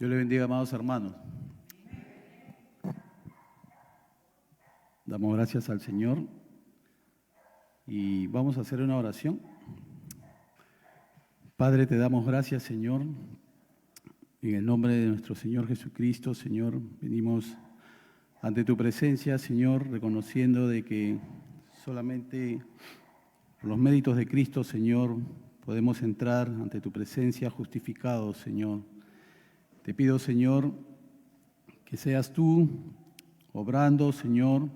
Dios le bendiga, amados hermanos. Damos gracias al Señor y vamos a hacer una oración. Padre, te damos gracias, Señor. En el nombre de nuestro Señor Jesucristo, Señor, venimos ante tu presencia, Señor, reconociendo de que solamente por los méritos de Cristo, Señor, podemos entrar ante tu presencia justificados, Señor. Te pido, Señor, que seas tú obrando, Señor,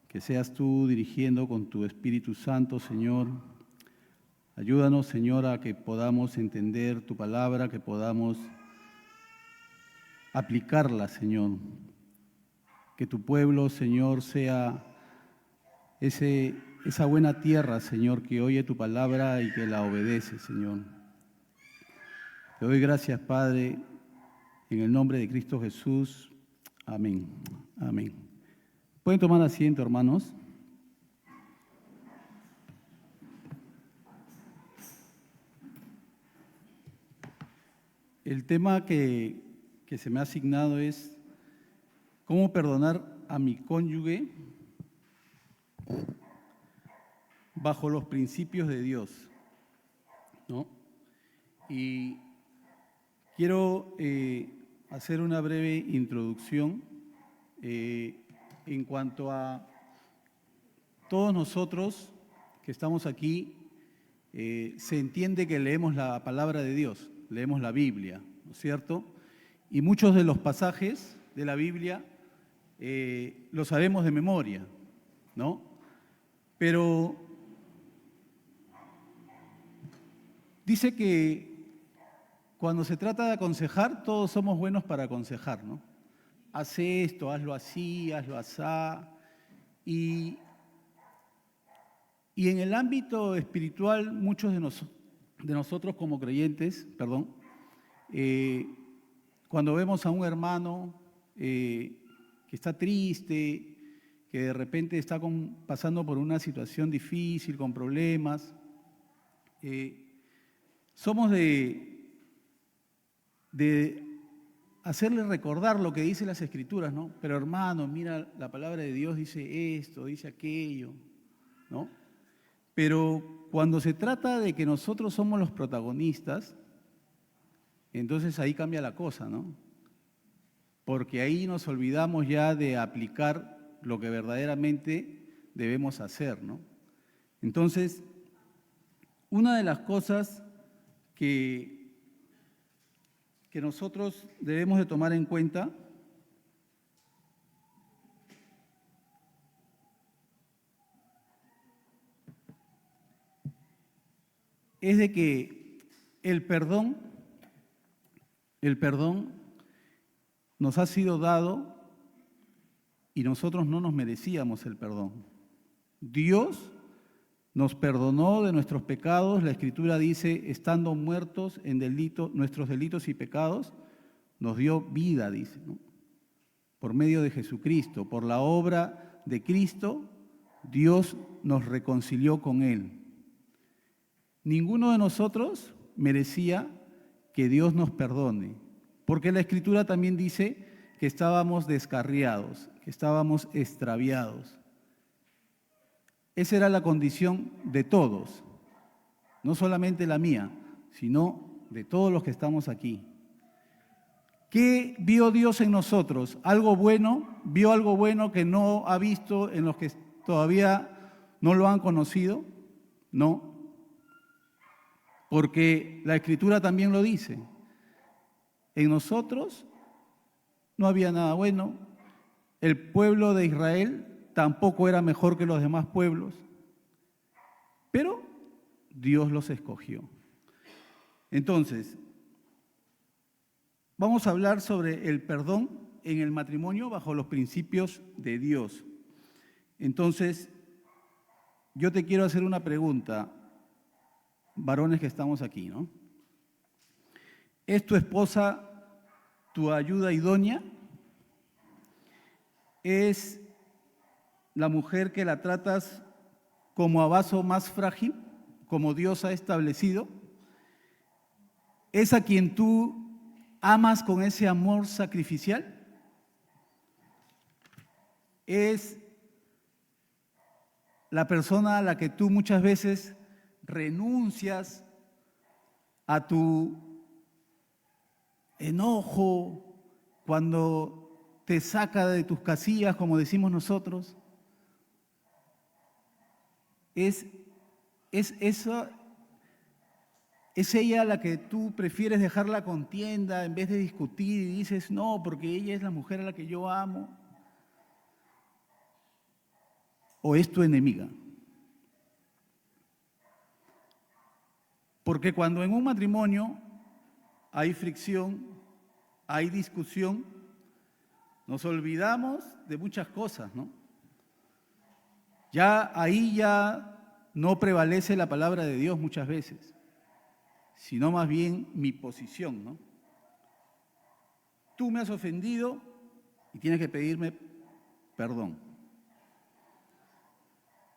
que seas tú dirigiendo con tu Espíritu Santo, Señor. Ayúdanos, Señor, a que podamos entender tu palabra, que podamos aplicarla, Señor. Que tu pueblo, Señor, sea esa buena tierra, Señor, que oye tu palabra y que la obedece, Señor. Te doy gracias, Padre, en el nombre de Cristo Jesús. Amén. Amén. ¿Pueden tomar asiento, hermanos? El tema que se me ha asignado es cómo perdonar a mi cónyuge bajo los principios de Dios, ¿no? Y quiero hacer una breve introducción en cuanto a todos nosotros que estamos aquí. Se entiende que leemos la palabra de Dios, leemos la Biblia, ¿no es cierto? Y muchos de los pasajes de la Biblia los sabemos de memoria, ¿no? Pero dice que cuando se trata de aconsejar, todos somos buenos para aconsejar, ¿no? Haz esto, hazlo así, hazlo asá. Y en el ámbito espiritual, muchos de nosotros como creyentes, cuando vemos a un hermano que está triste, que de repente está pasando por una situación difícil, con problemas, somos de hacerle recordar lo que dice las Escrituras, ¿no? Pero hermano, mira, la palabra de Dios dice esto, dice aquello, ¿no? Pero cuando se trata de que nosotros somos los protagonistas, entonces ahí cambia la cosa, ¿no? Porque ahí nos olvidamos ya de aplicar lo que verdaderamente debemos hacer, ¿no? Entonces, una de las cosas que nosotros debemos de tomar en cuenta es de que el perdón nos ha sido dado y nosotros no nos merecíamos el perdón. Dios nos perdonó de nuestros pecados. La Escritura dice, estando muertos en nuestros delitos y pecados, nos dio vida, dice, ¿no? Por medio de Jesucristo, por la obra de Cristo, Dios nos reconcilió con Él. Ninguno de nosotros merecía que Dios nos perdone, porque la Escritura también dice que estábamos descarriados, que estábamos extraviados. Esa era la condición de todos, no solamente la mía, sino de todos los que estamos aquí. ¿Qué vio Dios en nosotros? ¿Algo bueno? ¿Vio algo bueno que no ha visto en los que todavía no lo han conocido? No, porque la Escritura también lo dice. En nosotros no había nada bueno. El pueblo de Israel tampoco era mejor que los demás pueblos, pero Dios los escogió. Entonces, vamos a hablar sobre el perdón en el matrimonio bajo los principios de Dios. Entonces, yo te quiero hacer una pregunta, varones que estamos aquí, ¿no? ¿Es tu esposa tu ayuda idónea? ¿Es la mujer que la tratas como a vaso más frágil, como Dios ha establecido? ¿Es a quien tú ¿Amas con ese amor sacrificial? Es la persona a la que tú muchas veces renuncias a tu enojo cuando te saca de tus casillas, como decimos nosotros. Es ella la que tú prefieres dejar la contienda en vez de discutir y dices, no, porque ella es la mujer a la que yo amo. ¿O es tu enemiga? Porque cuando en un matrimonio hay fricción, hay discusión, nos olvidamos de muchas cosas, ¿no? Ahí ya no prevalece la palabra de Dios muchas veces, sino más bien mi posición, ¿no? Tú me has ofendido y tienes que pedirme perdón.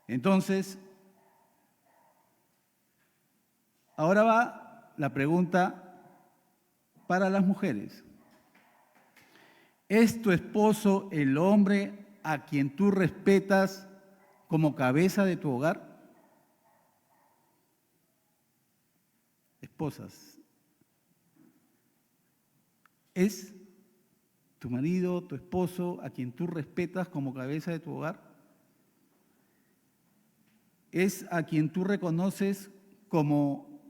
Entonces, ahora va la pregunta para las mujeres. ¿Es tu esposo el hombre a quien tú respetas como cabeza de tu hogar? Esposas, ¿es tu marido, tu esposo, a quien tú respetas como cabeza de tu hogar? ¿Es a quien tú reconoces como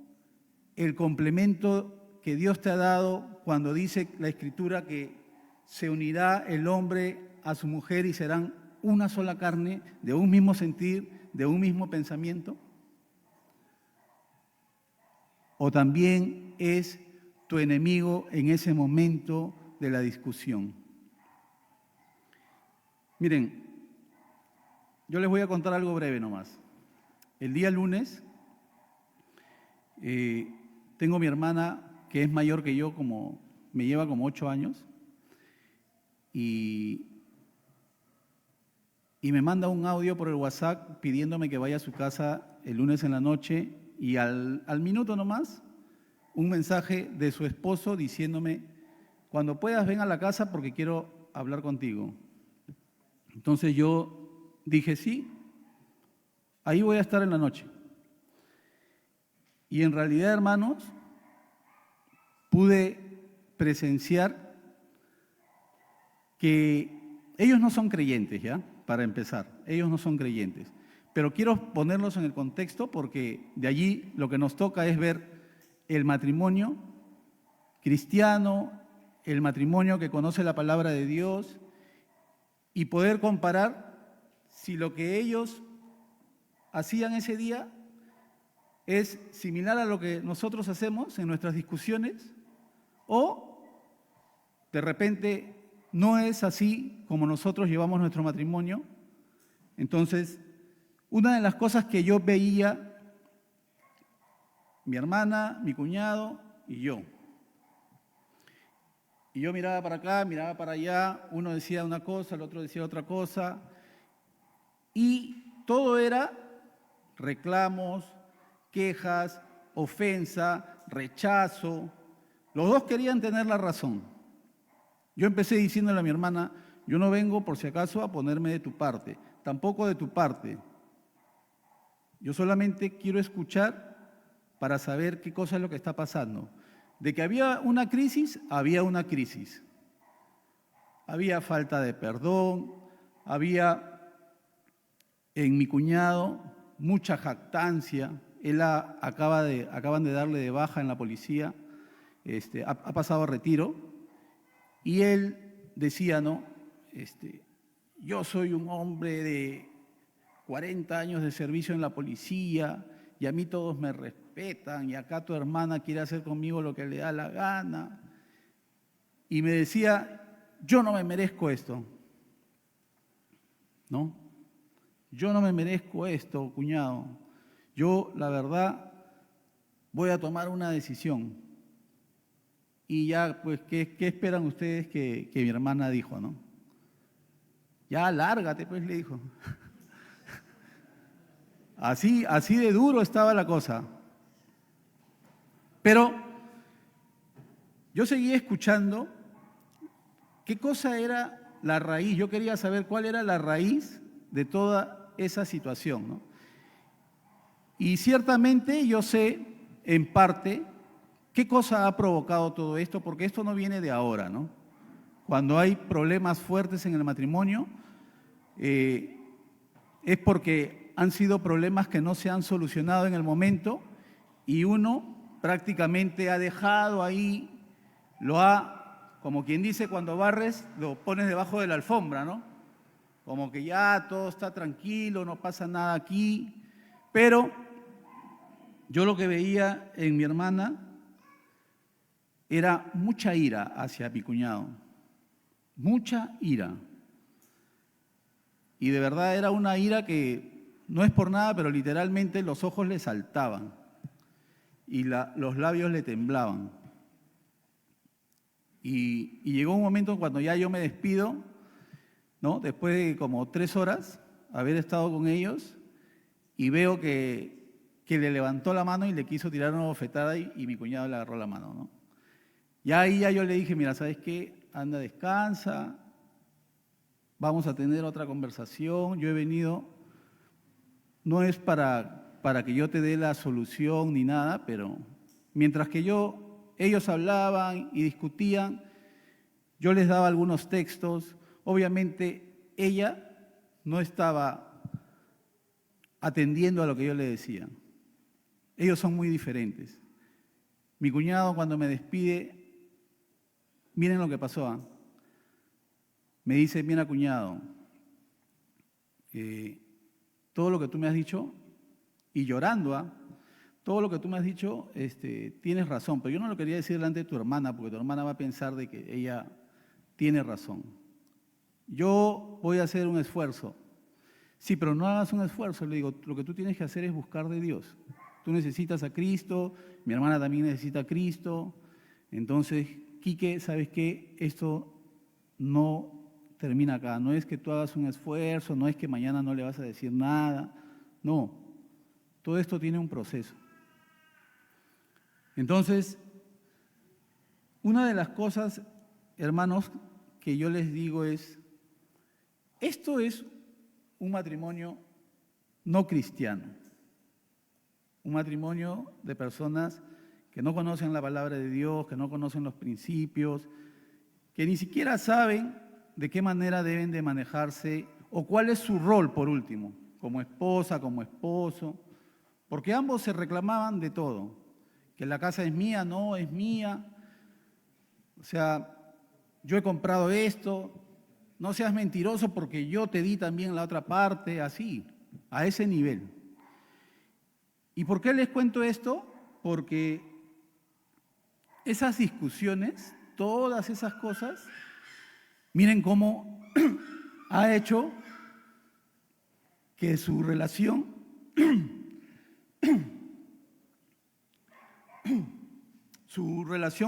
el complemento que Dios te ha dado cuando dice la Escritura que se unirá el hombre a su mujer y serán una sola carne, de un mismo sentir, de un mismo pensamiento? ¿O también es tu enemigo en ese momento de la discusión? Miren, yo les voy a contar algo breve nomás. El día lunes tengo mi hermana que es mayor que yo, me lleva como 8 años, y me manda un audio por el WhatsApp pidiéndome que vaya a su casa el lunes en la noche, y al minuto nomás un mensaje de su esposo diciéndome, cuando puedas ven a la casa porque quiero hablar contigo. Entonces yo dije, sí, ahí voy a estar en la noche. Y en realidad, hermanos, pude presenciar que ellos no son creyentes, ¿ya? Para empezar, ellos no son creyentes. Pero quiero ponerlos en el contexto porque de allí lo que nos toca es ver el matrimonio cristiano, el matrimonio que conoce la palabra de Dios, y poder comparar si lo que ellos hacían ese día es similar a lo que nosotros hacemos en nuestras discusiones, o de repente no es así como nosotros llevamos nuestro matrimonio. Entonces, una de las cosas que yo veía, mi hermana, mi cuñado y yo miraba para acá, miraba para allá, uno decía una cosa, el otro decía otra cosa, y todo era reclamos, quejas, ofensa, rechazo. Los dos querían tener la razón. Yo empecé diciéndole a mi hermana, yo no vengo por si acaso a ponerme de tu parte, tampoco de tu parte. Yo solamente quiero escuchar para saber qué cosa es lo que está pasando. De que había una crisis, había una crisis. Había falta de perdón, había en mi cuñado mucha jactancia. Él acaban de darle de baja en la policía, ha pasado a retiro, y él decía, ¿no? Yo soy un hombre de 40 años de servicio en la policía y a mí todos me respetan y acá tu hermana quiere hacer conmigo lo que le da la gana. Y me decía, yo no me merezco esto, ¿no? Yo no me merezco esto, cuñado. Yo, la verdad, voy a tomar una decisión. Y ya, pues, ¿qué esperan ustedes que mi hermana dijo, no? Ya, lárgate, pues, le dijo. Así de duro estaba la cosa. Pero yo seguía escuchando qué cosa era la raíz. Yo quería saber cuál era la raíz de toda esa situación, ¿no? Y ciertamente yo sé, en parte, qué cosa ha provocado todo esto, porque esto no viene de ahora, ¿no? Cuando hay problemas fuertes en el matrimonio, es porque han sido problemas que no se han solucionado en el momento y uno prácticamente ha dejado ahí, como quien dice, cuando barres, lo pones debajo de la alfombra, ¿no? Como que ya todo está tranquilo, no pasa nada aquí, pero yo lo que veía en mi hermana era mucha ira hacia mi cuñado, mucha ira. Y de verdad era una ira que no es por nada, pero literalmente los ojos le saltaban y los labios le temblaban. Y llegó un momento cuando ya yo me despido, ¿no? Después de como 3 horas haber estado con ellos, y veo que le levantó la mano y le quiso tirar una bofetada y mi cuñado le agarró la mano, ¿no? Ya ahí yo le dije, mira, ¿sabes qué? Anda, descansa, vamos a tener otra conversación. Yo he venido, no es para que yo te dé la solución ni nada, pero mientras que ellos hablaban y discutían, yo les daba algunos textos. Obviamente ella no estaba atendiendo a lo que yo le decía. Ellos son muy diferentes. Mi cuñado, cuando me despide, miren lo que pasó, ¿ah? Me dice, mira, cuñado, todo lo que tú me has dicho, y llorando, ¿ah? Todo lo que tú me has dicho, tienes razón, pero yo no lo quería decir delante de tu hermana, porque tu hermana va a pensar de que ella tiene razón. Yo voy a hacer un esfuerzo. Sí, pero no hagas un esfuerzo, le digo, lo que tú tienes que hacer es buscar de Dios. Tú necesitas a Cristo, mi hermana también necesita a Cristo. Entonces, Quique, ¿sabes qué? Esto no termina acá. No es que tú hagas un esfuerzo, no es que mañana no le vas a decir nada. No, todo esto tiene un proceso. Entonces, una de las cosas, hermanos, que yo les digo es, esto es un matrimonio no cristiano, un matrimonio de personas que no conocen la palabra de Dios, que no conocen los principios, que ni siquiera saben de qué manera deben de manejarse o cuál es su rol, por último, como esposa, como esposo, porque ambos se reclamaban de todo, que la casa es mía, no es mía, o sea, yo he comprado esto, no seas mentiroso porque yo te di también la otra parte, así, a ese nivel. ¿Y por qué les cuento esto? Porque esas discusiones, todas esas cosas, miren cómo ha hecho que su relación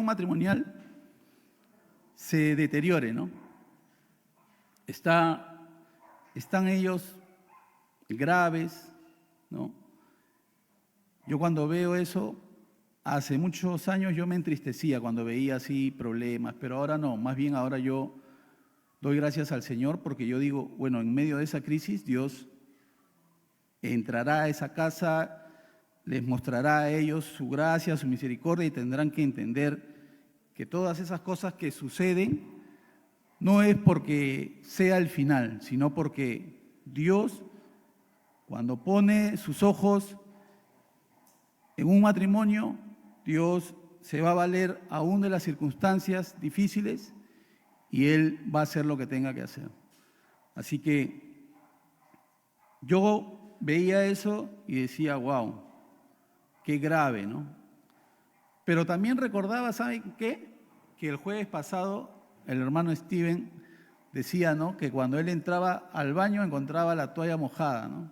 matrimonial se deteriore, ¿no? Están ellos graves, ¿no? Yo cuando veo eso, hace muchos años yo me entristecía cuando veía así problemas, pero ahora no, más bien ahora yo doy gracias al Señor porque yo digo, bueno, en medio de esa crisis Dios entrará a esa casa, les mostrará a ellos su gracia, su misericordia y tendrán que entender que todas esas cosas que suceden no es porque sea el final, sino porque Dios, cuando pone sus ojos en un matrimonio, Dios se va a valer aún de las circunstancias difíciles y Él va a hacer lo que tenga que hacer. Así que yo veía eso y decía, wow, qué grave, ¿no? Pero también recordaba, ¿saben qué? Que el jueves pasado el hermano Steven decía, ¿no?, que cuando él entraba al baño encontraba la toalla mojada, ¿no?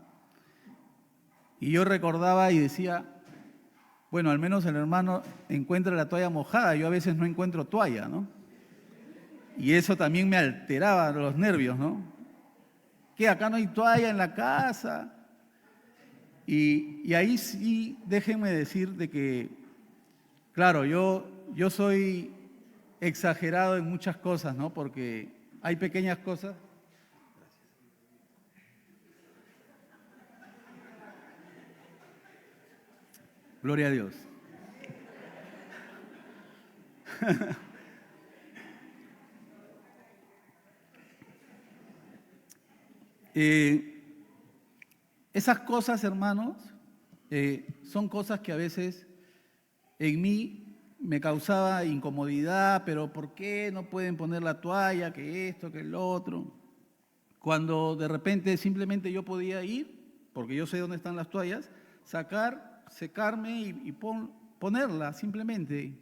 Y yo recordaba y decía, bueno, al menos el hermano encuentra la toalla mojada, yo a veces no encuentro toalla, ¿no? Y eso también me alteraba los nervios, ¿no? ¿Qué? Acá no hay toalla en la casa. Y ahí sí, déjenme decir de que, claro, yo soy exagerado en muchas cosas, ¿no? Porque hay pequeñas cosas. Gloria a Dios. Esas cosas, hermanos, son cosas que a veces en mí me causaba incomodidad, pero ¿por qué no pueden poner la toalla, que esto, que el otro? Cuando de repente simplemente yo podía ir, porque yo sé dónde están las toallas, sacar, secarme y ponerla simplemente,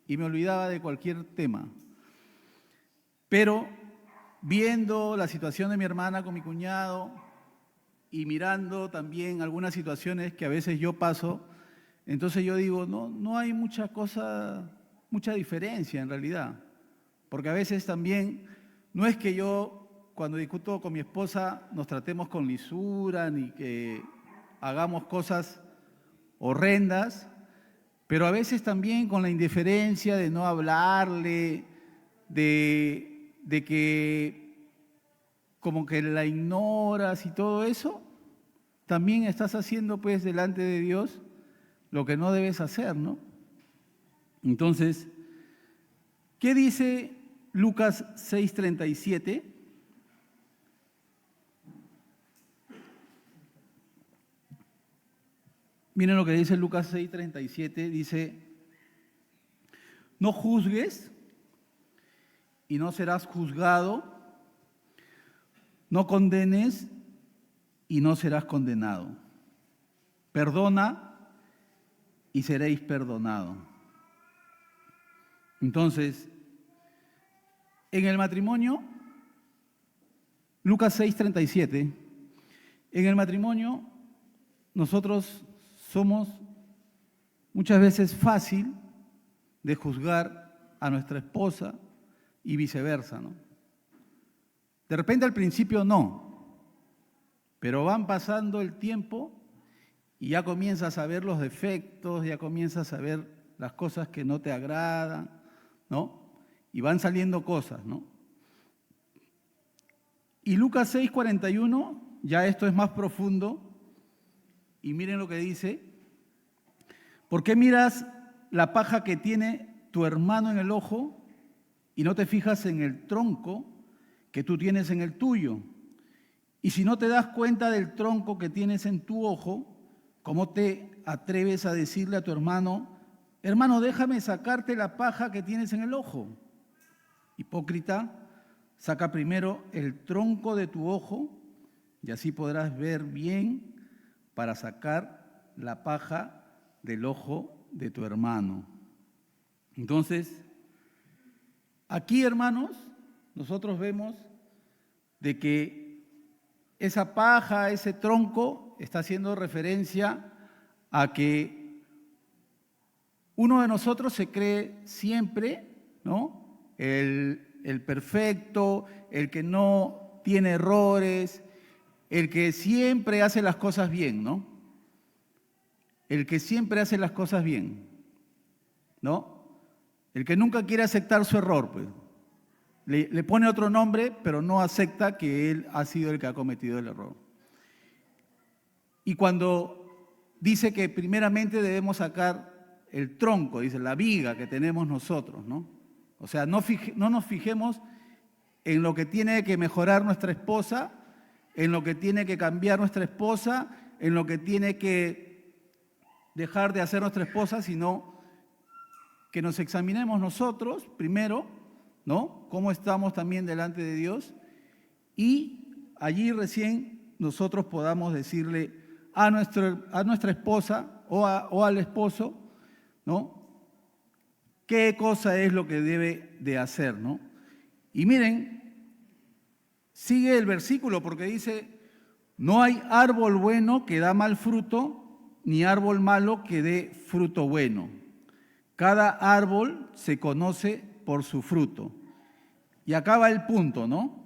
y me olvidaba de cualquier tema. Pero viendo la situación de mi hermana con mi cuñado y mirando también algunas situaciones que a veces yo paso, entonces yo digo, no hay mucha cosa, mucha diferencia en realidad. Porque a veces también, no es que yo cuando discuto con mi esposa nos tratemos con lisura ni que hagamos cosas horrendas, pero a veces también con la indiferencia de no hablarle, de que como que la ignoras y todo eso, también estás haciendo pues delante de Dios lo que no debes hacer, ¿no? Entonces, ¿qué dice Lucas 6:37? Miren lo que dice Lucas 6:37, dice, no juzgues y no serás juzgado, no condenes y no serás condenado. Perdona y seréis perdonados. Entonces, en el matrimonio, Lucas 6:37, en el matrimonio nosotros somos muchas veces fácil de juzgar a nuestra esposa y viceversa, ¿no? De repente al principio no, pero van pasando el tiempo y ya comienzas a ver los defectos, ya comienzas a ver las cosas que no te agradan, ¿no? Y van saliendo cosas, ¿no? Y Lucas 6:41, ya esto es más profundo, y miren lo que dice, ¿por qué miras la paja que tiene tu hermano en el ojo y no te fijas en el tronco que tú tienes en el tuyo? Y si no te das cuenta del tronco que tienes en tu ojo, ¿cómo te atreves a decirle a tu hermano, hermano, déjame sacarte la paja que tienes en el ojo? Hipócrita, saca primero el tronco de tu ojo y así podrás ver bien para sacar la paja del ojo de tu hermano. Entonces, aquí, hermanos, nosotros vemos de que esa paja, ese tronco, está haciendo referencia a que uno de nosotros se cree siempre, ¿no?, el perfecto, el que no tiene errores, el que siempre hace las cosas bien, ¿no? El que siempre hace las cosas bien, ¿no? El que nunca quiere aceptar su error, pues. Le pone otro nombre, pero no acepta que él ha sido el que ha cometido el error. Y cuando dice que primeramente debemos sacar el tronco, dice la viga que tenemos nosotros, ¿no? O sea, no nos fijemos en lo que tiene que mejorar nuestra esposa, en lo que tiene que cambiar nuestra esposa, en lo que tiene que dejar de hacer nuestra esposa, sino que nos examinemos nosotros primero, ¿no?, cómo estamos también delante de Dios, y allí recién nosotros podamos decirle a nuestra esposa o al esposo, ¿no?, qué cosa es lo que debe de hacer, ¿no? Y miren, sigue el versículo porque dice, no hay árbol bueno que da mal fruto, ni árbol malo que dé fruto bueno. Cada árbol se conoce por su fruto. Y acaba el punto, ¿no?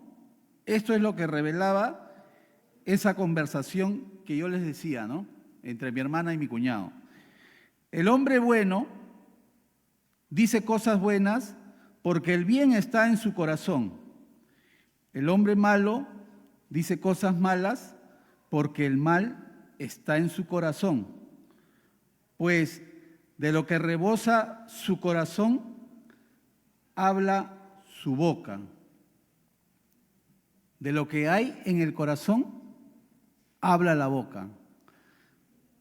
Esto es lo que revelaba esa conversación que yo les decía, ¿no?, entre mi hermana y mi cuñado. El hombre bueno dice cosas buenas porque el bien está en su corazón. El hombre malo dice cosas malas porque el mal está en su corazón. Pues de lo que rebosa su corazón, habla su boca. De lo que hay en el corazón, habla la boca.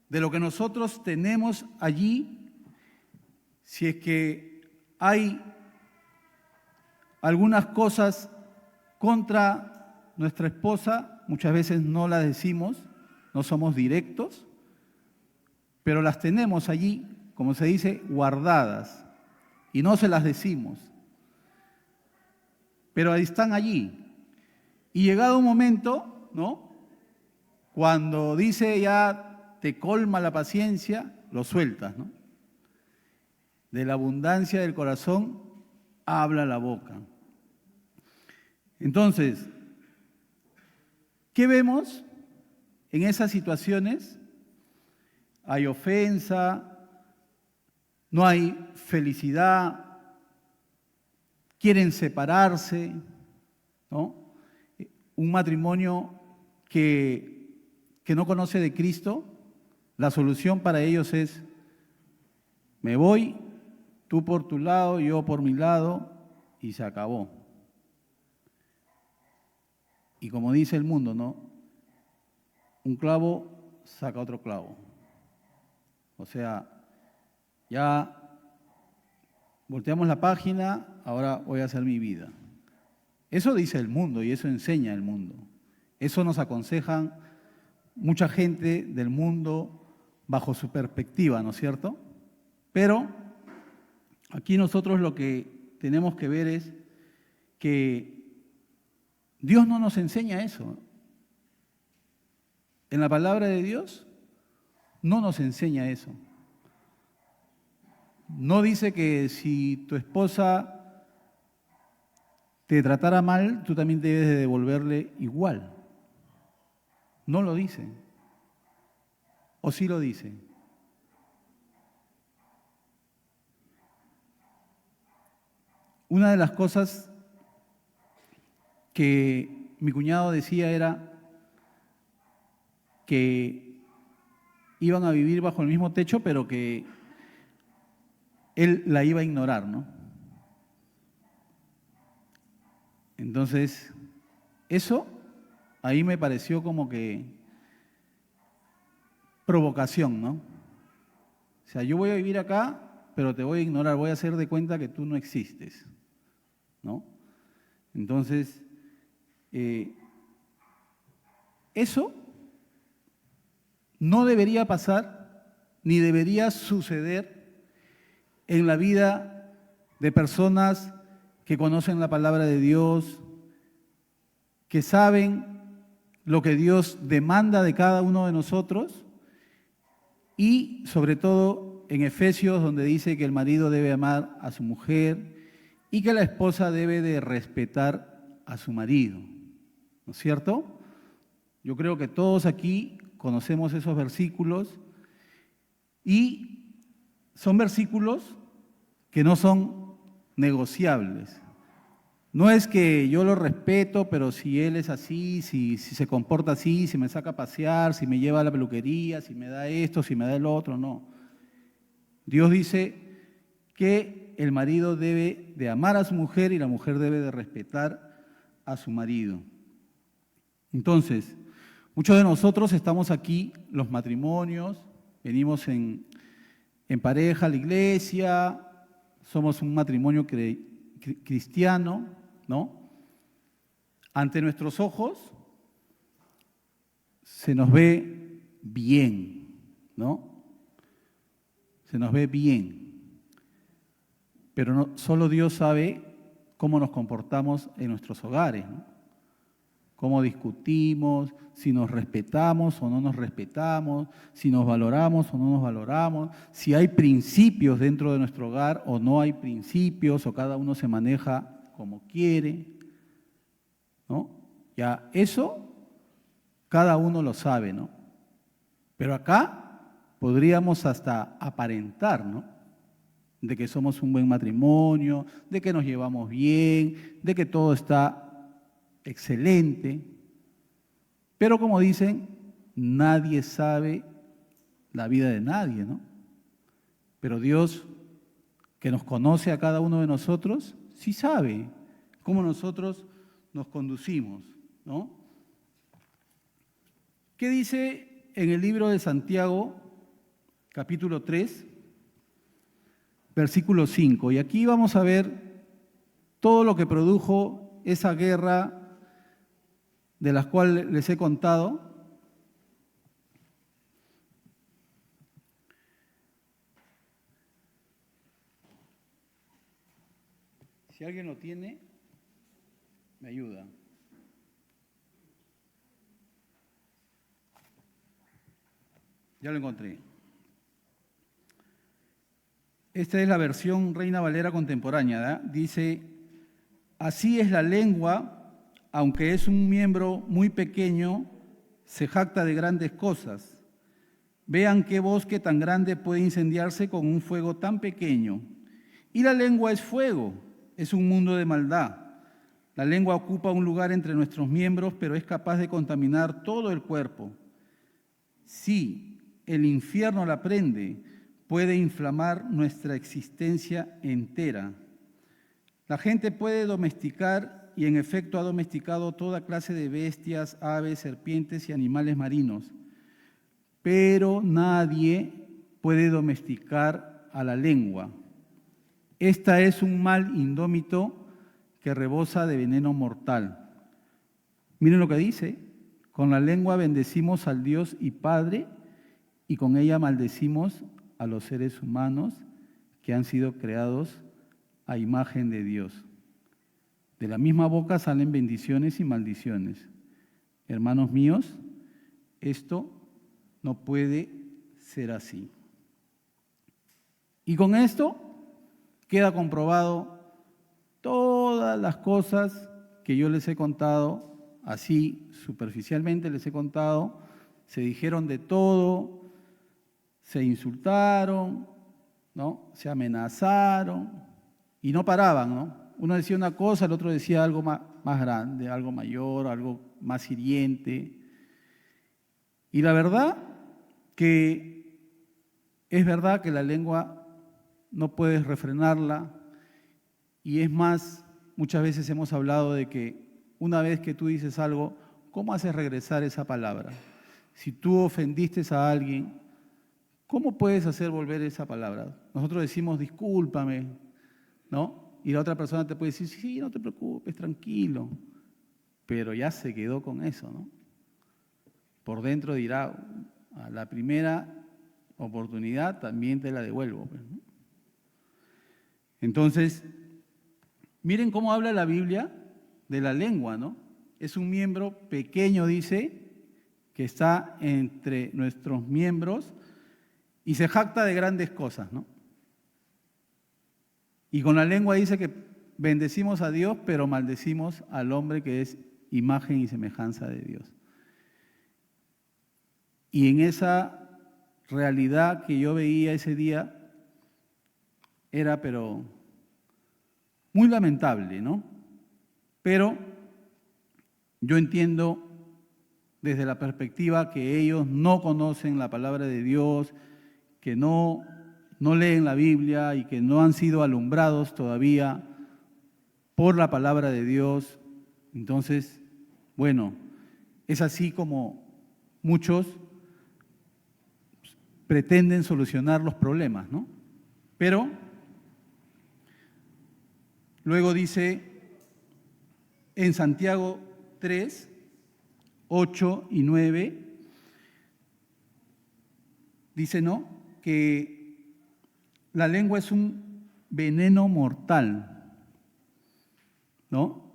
De lo que nosotros tenemos allí, si es que hay algunas cosas contra nuestra esposa, muchas veces no las decimos, no somos directos, pero las tenemos allí, como se dice, guardadas, y no se las decimos. Pero ahí están allí. Y llegado un momento, ¿no?, cuando dice ya te colma la paciencia, lo sueltas, ¿no? De la abundancia del corazón habla la boca. Entonces, ¿qué vemos en esas situaciones? Hay ofensa, no hay felicidad, quieren separarse, ¿no? Un matrimonio que no conoce de Cristo, la solución para ellos es: me voy, tú por tu lado, yo por mi lado, y se acabó. Y como dice el mundo, ¿no?, un clavo saca otro clavo. O sea, ya volteamos la página, ahora voy a hacer mi vida. Eso dice el mundo y eso enseña el mundo. Eso nos aconsejan mucha gente del mundo bajo su perspectiva, ¿no es cierto? Pero aquí nosotros lo que tenemos que ver es que Dios no nos enseña eso. En la palabra de Dios no nos enseña eso. No dice que si tu esposa te tratara mal, tú también debes de devolverle igual. No lo dice. ¿O sí lo dice? Una de las cosas que mi cuñado decía era que iban a vivir bajo el mismo techo, pero que él la iba a ignorar, ¿no? Entonces, eso ahí me pareció como que provocación, ¿no? O sea, yo voy a vivir acá, pero te voy a ignorar, voy a hacer de cuenta que tú no existes, ¿no? Entonces, eso no debería pasar ni debería suceder en la vida de personas que conocen la palabra de Dios, que saben lo que Dios demanda de cada uno de nosotros, y sobre todo en Efesios, donde dice que el marido debe amar a su mujer y que la esposa debe de respetar a su marido, ¿no es cierto? Yo creo que todos aquí conocemos esos versículos y son versículos que no son negociables. No es que yo lo respeto, pero si él es así, si se comporta así, si me saca a pasear, si me lleva a la peluquería, si me da esto, si me da el otro, no. Dios dice que el marido debe de amar a su mujer y la mujer debe de respetar a su marido. Entonces, muchos de nosotros estamos aquí, los matrimonios, venimos en pareja a la iglesia, somos un matrimonio cristiano, ¿no? Ante nuestros ojos se nos ve bien, ¿no? Se nos ve bien. Pero no, solo Dios sabe cómo nos comportamos en nuestros hogares, ¿no? Cómo discutimos, si nos respetamos o no nos respetamos, si nos valoramos o no nos valoramos, si hay principios dentro de nuestro hogar o no hay principios, o cada uno se maneja como quiere, ¿no? Ya eso cada uno lo sabe, ¿no? Pero acá podríamos hasta aparentar, ¿no? de que somos un buen matrimonio, de que nos llevamos bien, de que todo está excelente. Pero como dicen, nadie sabe la vida de nadie, ¿no? Pero Dios, que nos conoce a cada uno de nosotros, sí sabe cómo nosotros nos conducimos, ¿no? ¿Qué dice en el libro de Santiago, capítulo 3, versículo 5? Y aquí vamos a ver todo lo que produjo esa guerra de la cual les he contado. Si alguien lo tiene, me ayuda. Ya lo encontré. Esta es la versión Reina Valera contemporánea, ¿da? Dice, así es la lengua, aunque es un miembro muy pequeño, se jacta de grandes cosas. Vean qué bosque tan grande puede incendiarse con un fuego tan pequeño. Y la lengua es fuego, es un mundo de maldad. La lengua ocupa un lugar entre nuestros miembros, pero es capaz de contaminar todo el cuerpo. Sí, el infierno la prende, puede inflamar nuestra existencia entera. La gente puede domesticar, y en efecto ha domesticado toda clase de bestias, aves, serpientes y animales marinos. Pero nadie puede domesticar a la lengua. Esta es un mal indómito que rebosa de veneno mortal. Miren lo que dice, con la lengua bendecimos al Dios y Padre, y con ella maldecimos a los seres humanos que han sido creados a imagen de Dios. De la misma boca salen bendiciones y maldiciones. Hermanos míos, esto no puede ser así. Y con esto queda comprobado todas las cosas que yo les he contado, así superficialmente les he contado, se dijeron de todo, se insultaron, ¿no? Se amenazaron y no paraban, ¿no? Uno decía una cosa, el otro decía algo más grande, algo mayor, algo más hiriente. Y la verdad que es verdad que la lengua no puedes refrenarla, y es más, muchas veces hemos hablado de que una vez que tú dices algo, ¿cómo haces regresar esa palabra? Si tú ofendiste a alguien, ¿cómo puedes hacer volver esa palabra? Nosotros decimos, discúlpame, ¿no? Y la otra persona te puede decir, sí, no te preocupes, tranquilo. Pero ya se quedó con eso, ¿no? Por dentro dirá, a la primera oportunidad también te la devuelvo, ¿no? Entonces, miren cómo habla la Biblia de la lengua, ¿no? Es un miembro pequeño, dice, que está entre nuestros miembros, y se jacta de grandes cosas, ¿no? Y con la lengua dice que bendecimos a Dios, pero maldecimos al hombre que es imagen y semejanza de Dios. Y en esa realidad que yo veía ese día, era pero muy lamentable, ¿no? Pero yo entiendo desde la perspectiva que ellos no conocen la palabra de Dios, que no leen la Biblia y que no han sido alumbrados todavía por la palabra de Dios. Entonces, bueno, es así como muchos pretenden solucionar los problemas, ¿no? Pero luego dice en Santiago 3, 8 y 9, dice, ¿no?, que la lengua es un veneno mortal, ¿no?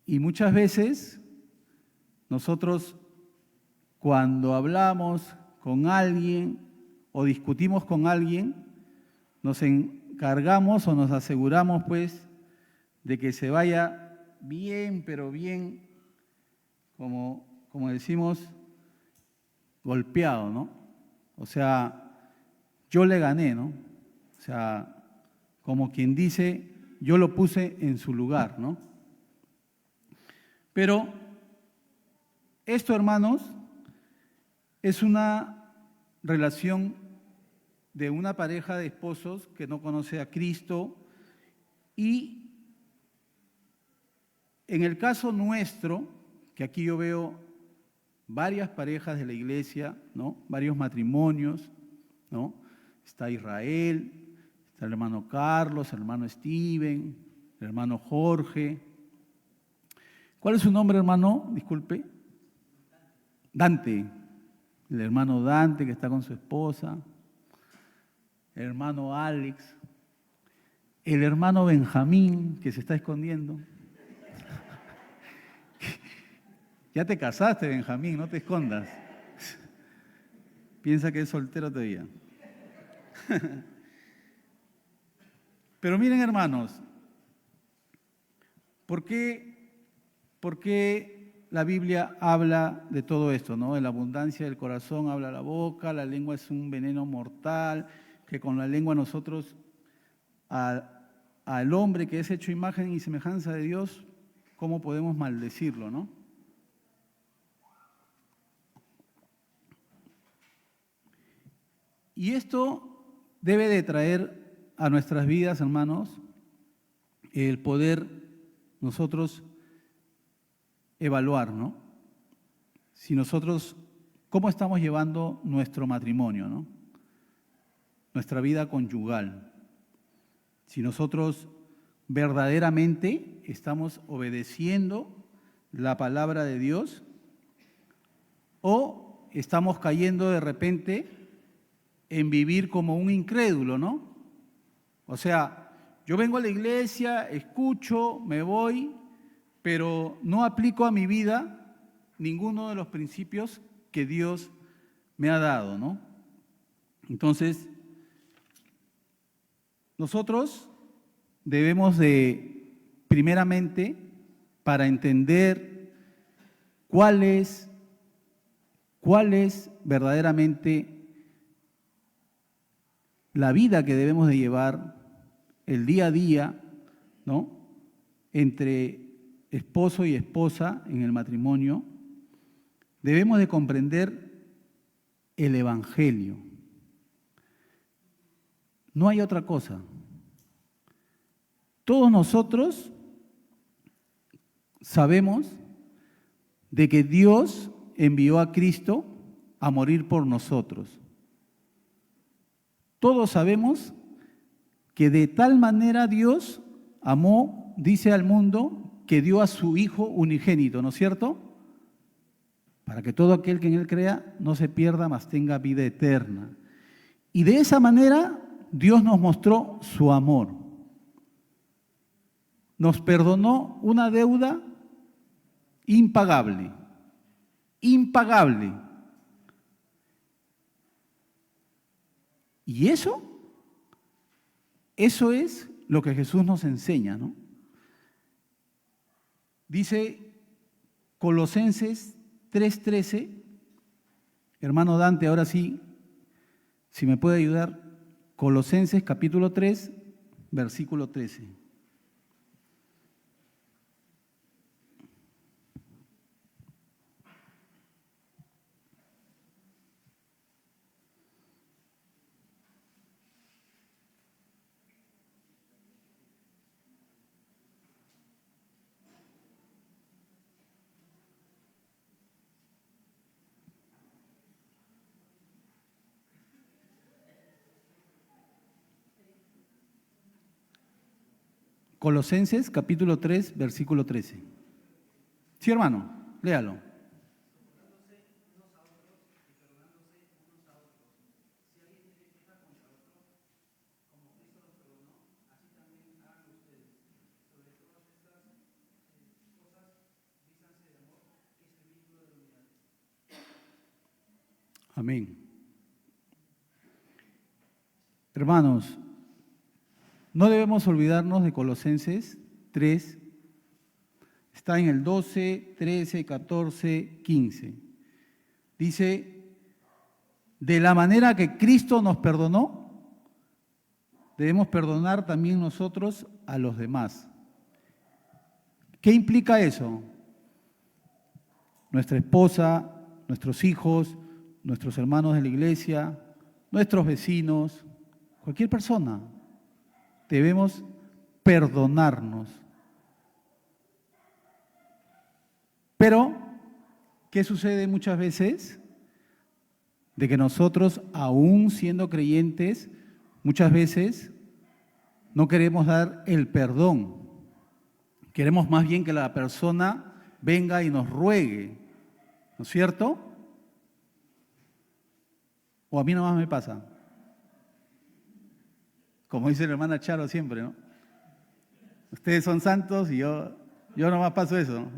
Y muchas veces nosotros, cuando hablamos con alguien o discutimos con alguien, nos encargamos o nos aseguramos, pues, de que se vaya bien, pero bien, como decimos, golpeado, ¿no? O sea, yo le gané, ¿no? O sea, como quien dice, yo lo puse en su lugar, ¿no? Pero esto, hermanos, es una relación de una pareja de esposos que no conoce a Cristo y en el caso nuestro, que aquí yo veo varias parejas de la iglesia, ¿no? Varios matrimonios, ¿no? Está Israel, está el hermano Carlos, el hermano Steven, el hermano Jorge. ¿Cuál es su nombre, hermano? Disculpe. Dante, el hermano Dante que está con su esposa, el hermano Alex, el hermano Benjamín que se está escondiendo. Ya te casaste, Benjamín, no te escondas. Piensa que es soltero todavía. Pero miren, hermanos, ¿por qué la Biblia habla de todo esto, ¿no? De la abundancia del corazón habla la boca, la lengua es un veneno mortal, que con la lengua nosotros, al hombre que es hecho imagen y semejanza de Dios, ¿cómo podemos maldecirlo, no? Y esto debe de traer a nuestras vidas, hermanos, el poder nosotros evaluar, ¿no? Si nosotros, ¿cómo estamos llevando nuestro matrimonio, ¿no? Nuestra vida conyugal. Si nosotros verdaderamente estamos obedeciendo la palabra de Dios o estamos cayendo de repente en vivir como un incrédulo, ¿no? O sea, yo vengo a la iglesia, escucho, me voy, pero no aplico a mi vida ninguno de los principios que Dios me ha dado, ¿no? Entonces, nosotros debemos de, primeramente, para entender cuál es verdaderamente la vida que debemos de llevar, el día a día, ¿no? Entre esposo y esposa en el matrimonio, debemos de comprender el Evangelio. No hay otra cosa. Todos nosotros sabemos de que Dios envió a Cristo a morir por nosotros. Todos sabemos que de tal manera Dios amó, dice al mundo, que dio a su Hijo unigénito, ¿no es cierto? Para que todo aquel que en Él crea no se pierda, mas tenga vida eterna. Y de esa manera Dios nos mostró su amor. Nos perdonó una deuda impagable, impagable. Y eso es lo que Jesús nos enseña, ¿no? Dice Colosenses 3:13, hermano Dante, ahora sí, si me puede ayudar, Colosenses capítulo 3, versículo 13. Colosenses capítulo 3, versículo 13. Sí, hermano, léalo. Amén. Hermanos, no debemos olvidarnos de Colosenses 3, está en el 12, 13, 14, 15. Dice, de la manera que Cristo nos perdonó, debemos perdonar también nosotros a los demás. ¿Qué implica eso? Nuestra esposa, nuestros hijos, nuestros hermanos de la iglesia, nuestros vecinos, cualquier persona, debemos perdonarnos. Pero, ¿qué sucede muchas veces? De que nosotros, aún siendo creyentes, muchas veces no queremos dar el perdón. Queremos más bien que la persona venga y nos ruegue, ¿no es cierto? O a mí nomás me pasa. Como dice la hermana Charo siempre, ¿no? Ustedes son santos y yo nomás paso eso, ¿no?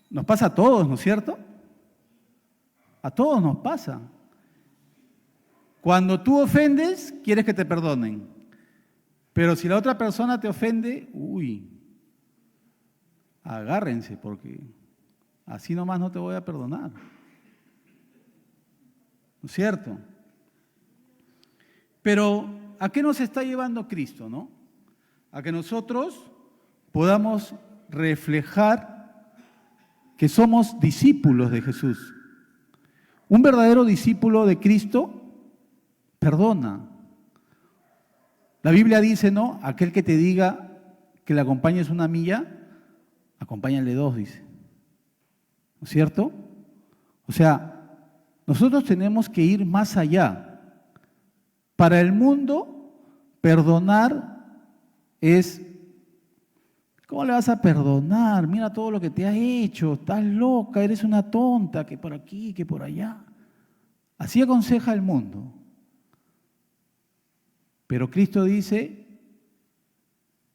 Nos pasa a todos, ¿no es cierto? A todos nos pasa. Cuando tú ofendes, quieres que te perdonen. Pero si la otra persona te ofende, agárrense, porque así nomás no te voy a perdonar. ¿No es cierto? Pero, ¿a qué nos está llevando Cristo, no? A que nosotros podamos reflejar que somos discípulos de Jesús. Un verdadero discípulo de Cristo perdona. La Biblia dice, ¿no? Aquel que te diga que le acompañes una milla, acompáñale 2, dice. ¿No es cierto? O sea, nosotros tenemos que ir más allá. Para el mundo, perdonar es, ¿cómo le vas a perdonar? Mira todo lo que te ha hecho, estás loca, eres una tonta, que por aquí, que por allá. Así aconseja el mundo. Pero Cristo dice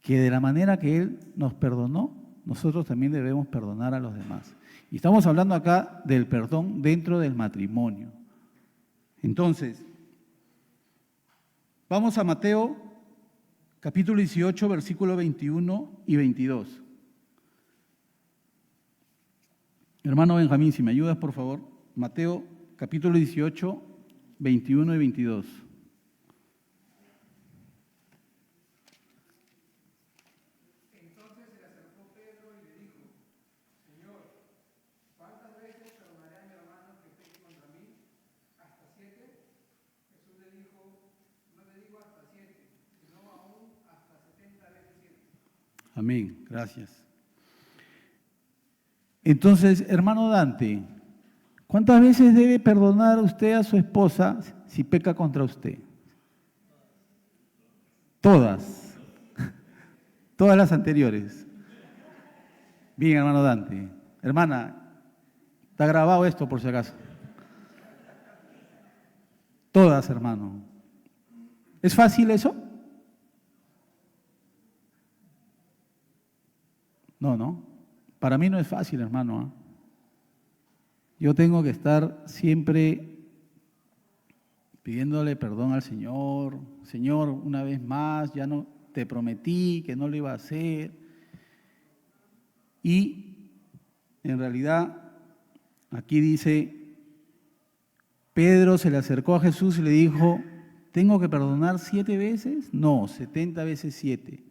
que de la manera que Él nos perdonó, nosotros también debemos perdonar a los demás. Y estamos hablando acá del perdón dentro del matrimonio. Entonces, vamos a Mateo capítulo 18, versículos 21 y 22. Hermano Benjamín, si me ayudas, por favor. Mateo capítulo 18, 21 y 22. Amén, gracias. Entonces, hermano Dante, ¿cuántas veces debe perdonar usted a su esposa si peca contra usted? Todas. Todas las anteriores. Bien, hermano Dante. Hermana, está grabado esto por si acaso. Todas, hermano. ¿Es fácil eso? No. Para mí no es fácil, hermano. Yo tengo que estar siempre pidiéndole perdón al Señor. Señor, una vez más, ya no te prometí que no lo iba a hacer. Y en realidad, aquí dice, Pedro se le acercó a Jesús y le dijo, ¿tengo que perdonar 7 veces? No, 70 veces 7.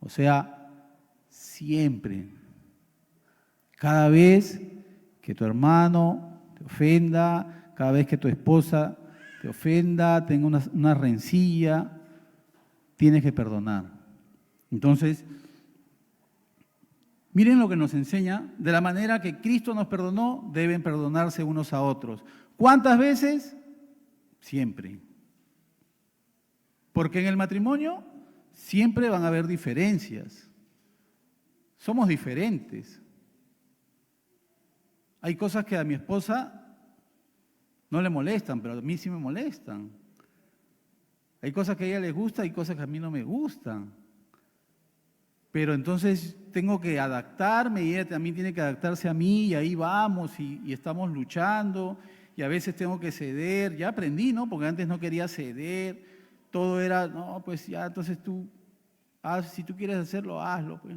O sea, siempre. Cada vez que tu hermano te ofenda, cada vez que tu esposa te ofenda, tenga una rencilla, tienes que perdonar. Entonces, miren lo que nos enseña, de la manera que Cristo nos perdonó, deben perdonarse unos a otros. ¿Cuántas veces? Siempre. Porque en el matrimonio siempre van a haber diferencias. Somos diferentes. Hay cosas que a mi esposa no le molestan, pero a mí sí me molestan. Hay cosas que a ella le gustan y cosas que a mí no me gustan. Pero entonces tengo que adaptarme y ella también tiene que adaptarse a mí y ahí vamos y estamos luchando y a veces tengo que ceder. Ya aprendí, ¿no? Porque antes no quería ceder. Todo era, no, pues ya, entonces tú, si tú quieres hacerlo, hazlo, pues.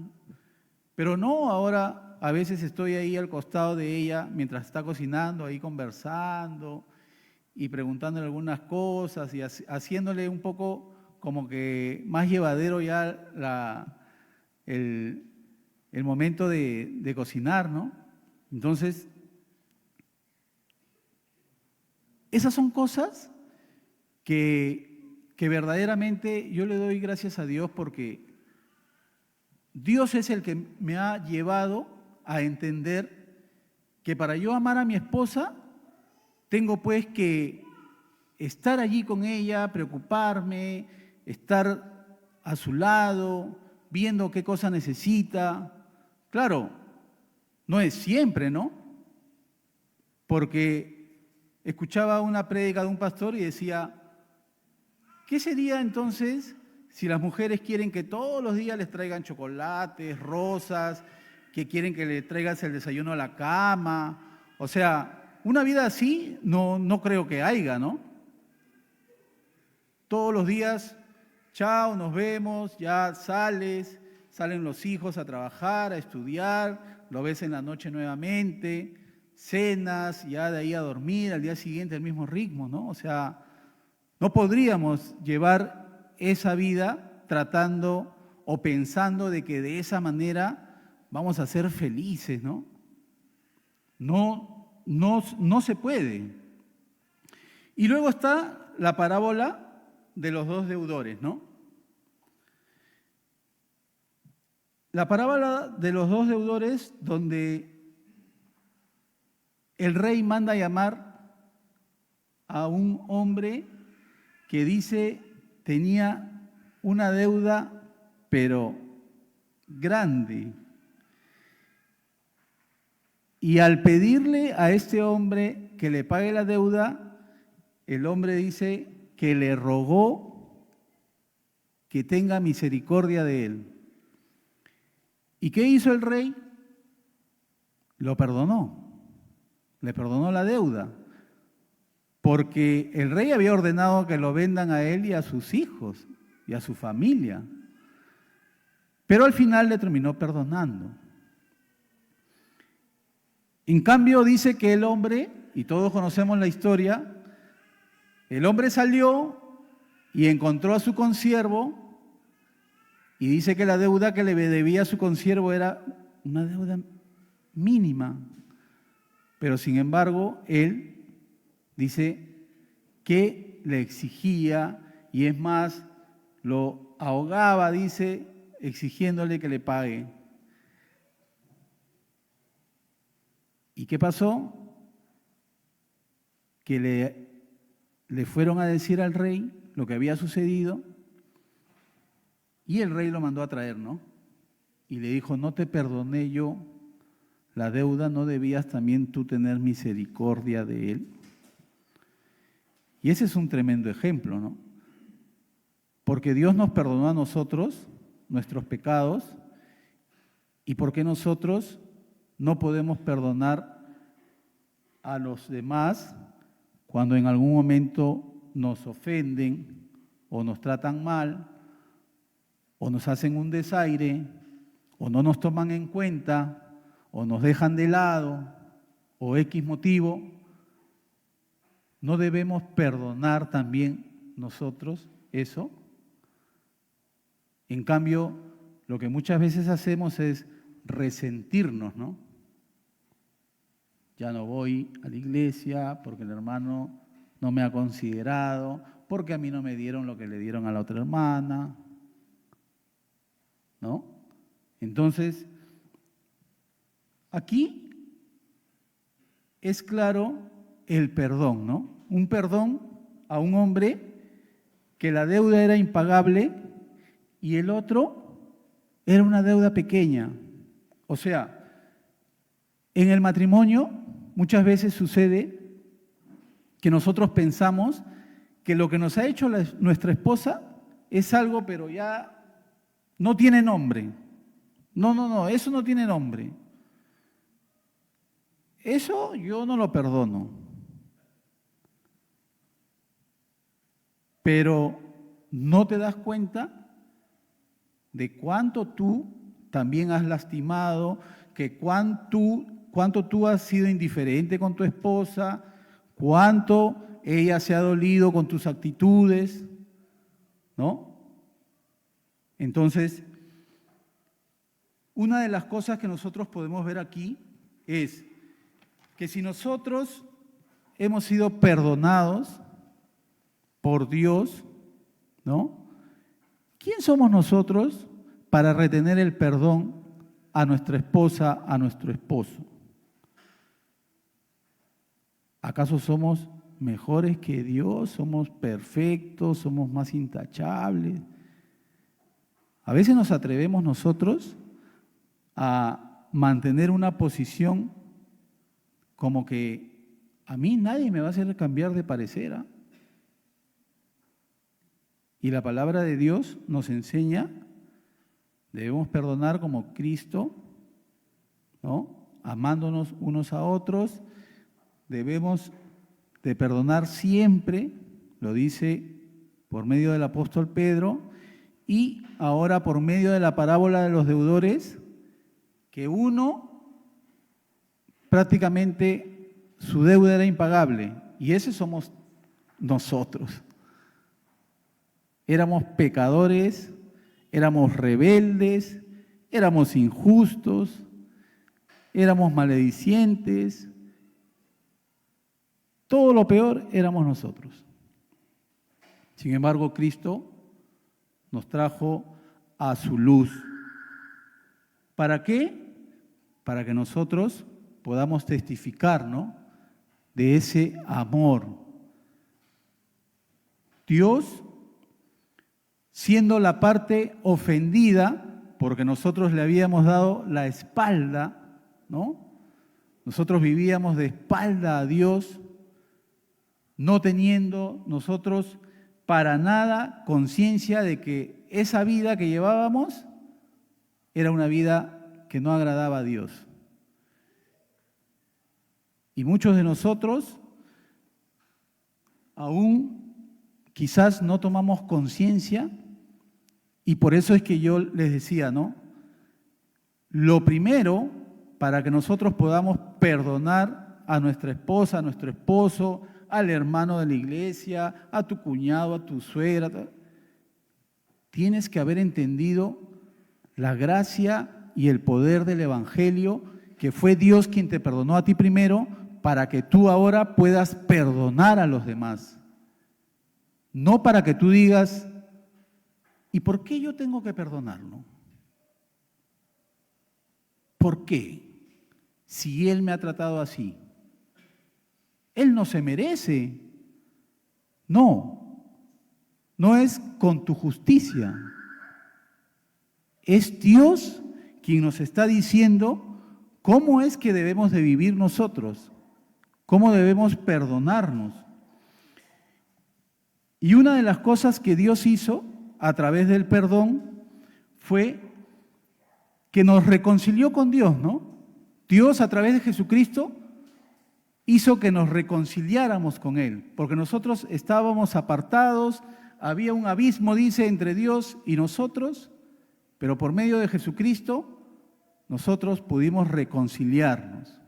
Pero no, ahora a veces estoy ahí al costado de ella mientras está cocinando, ahí conversando y preguntándole algunas cosas y haciéndole un poco como que más llevadero ya el momento de cocinar, ¿no? Entonces, esas son cosas que verdaderamente yo le doy gracias a Dios porque Dios es el que me ha llevado a entender que para yo amar a mi esposa, tengo pues que estar allí con ella, preocuparme, estar a su lado, viendo qué cosa necesita. Claro, no es siempre, ¿no? Porque escuchaba una prédica de un pastor y decía, ¿qué sería entonces si las mujeres quieren que todos los días les traigan chocolates, rosas, que quieren que le traigas el desayuno a la cama? O sea, una vida así no creo que haya, ¿no? Todos los días, chao, nos vemos, ya salen los hijos a trabajar, a estudiar, lo ves en la noche nuevamente, cenas, ya de ahí a dormir, al día siguiente el mismo ritmo, ¿no? O sea, no podríamos llevar esa vida tratando o pensando de que de esa manera vamos a ser felices, ¿no? No se puede. Y luego está la parábola de los dos deudores, ¿no? La parábola de los dos deudores donde el rey manda llamar a un hombre que dice tenía una deuda, pero grande. Y al pedirle a este hombre que le pague la deuda, el hombre dice que le rogó que tenga misericordia de él. ¿Y qué hizo el rey? Lo perdonó, le perdonó la deuda, porque el rey había ordenado que lo vendan a él y a sus hijos y a su familia, pero al final le terminó perdonando. En cambio dice que el hombre, y todos conocemos la historia, el hombre salió y encontró a su consiervo y dice que la deuda que le debía a su consiervo era una deuda mínima, pero sin embargo él dice que le exigía y es más, lo ahogaba, dice, exigiéndole que le pague. ¿Y qué pasó? Que le fueron a decir al rey lo que había sucedido y el rey lo mandó a traer, ¿no? Y le dijo, no te perdoné yo la deuda, ¿no debías también tú tener misericordia de él? Y ese es un tremendo ejemplo, ¿no? Porque Dios nos perdonó a nosotros nuestros pecados y porque nosotros no podemos perdonar a los demás cuando en algún momento nos ofenden o nos tratan mal o nos hacen un desaire o no nos toman en cuenta o nos dejan de lado o X motivo, ¿no debemos perdonar también nosotros eso? En cambio, lo que muchas veces hacemos es resentirnos, ¿no? Ya no voy a la iglesia porque el hermano no me ha considerado, porque a mí no me dieron lo que le dieron a la otra hermana, ¿no? Entonces, aquí es claro el perdón, ¿no? Un perdón a un hombre que la deuda era impagable y el otro era una deuda pequeña. O sea, en el matrimonio muchas veces sucede que nosotros pensamos que lo que nos ha hecho nuestra esposa es algo, pero ya no tiene nombre. No, eso no tiene nombre. Eso yo no lo perdono. Pero no te das cuenta de cuánto tú también has lastimado, que cuánto tú has sido indiferente con tu esposa, cuánto ella se ha dolido con tus actitudes, ¿no? Entonces, una de las cosas que nosotros podemos ver aquí es que si nosotros hemos sido perdonados por Dios, ¿no? ¿Quién somos nosotros para retener el perdón a nuestra esposa, a nuestro esposo? ¿Acaso somos mejores que Dios? ¿Somos perfectos? ¿Somos más intachables? A veces nos atrevemos nosotros a mantener una posición como que a mí nadie me va a hacer cambiar de parecer, ¿ah? Y la palabra de Dios nos enseña, debemos perdonar como Cristo, ¿no? Amándonos unos a otros, debemos de perdonar siempre, lo dice por medio del apóstol Pedro, y ahora por medio de la parábola de los deudores, que uno prácticamente su deuda era impagable, y ese somos nosotros. Éramos pecadores, éramos rebeldes, éramos injustos, éramos maledicientes. Todo lo peor éramos nosotros. Sin embargo, Cristo nos trajo a su luz. ¿Para qué? Para que nosotros podamos testificar, ¿no?, de ese amor. Dios, siendo la parte ofendida, porque nosotros le habíamos dado la espalda, ¿no? Nosotros vivíamos de espalda a Dios, no teniendo nosotros para nada conciencia de que esa vida que llevábamos era una vida que no agradaba a Dios. Y muchos de nosotros aún quizás no tomamos conciencia, y por eso es que yo les decía, ¿no? Lo primero para que nosotros podamos perdonar a nuestra esposa, a nuestro esposo, al hermano de la iglesia, a tu cuñado, a tu suegra, tienes que haber entendido la gracia y el poder del Evangelio, que fue Dios quien te perdonó a ti primero, para que tú ahora puedas perdonar a los demás. No para que tú digas, ¿y por qué yo tengo que perdonarlo? ¿Por qué? Si él me ha tratado así. Él no se merece. No, no es con tu justicia. Es Dios quien nos está diciendo cómo es que debemos de vivir nosotros, cómo debemos perdonarnos. Y una de las cosas que Dios hizo a través del perdón fue que nos reconcilió con Dios, ¿no? Dios a través de Jesucristo hizo que nos reconciliáramos con Él, porque nosotros estábamos apartados, había un abismo, dice, entre Dios y nosotros, pero por medio de Jesucristo nosotros pudimos reconciliarnos.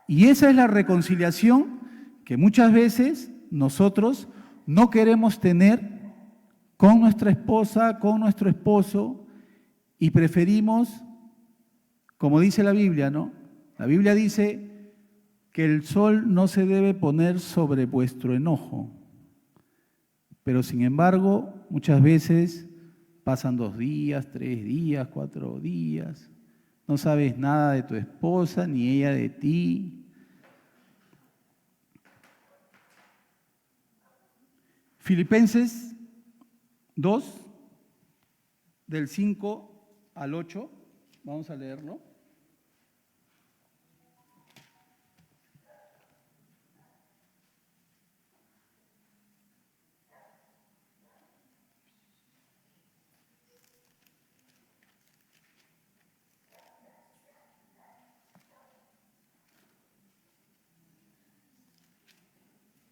Y esa es la reconciliación que muchas veces nosotros no queremos tener con nuestra esposa, con nuestro esposo, y preferimos, como dice la Biblia, ¿no? La Biblia dice que el sol no se debe poner sobre vuestro enojo, pero sin embargo, muchas veces pasan 2 días, 3 días, 4 días, no sabes nada de tu esposa, ni ella de ti. Filipenses 2, del 5 al 8, vamos a leerlo.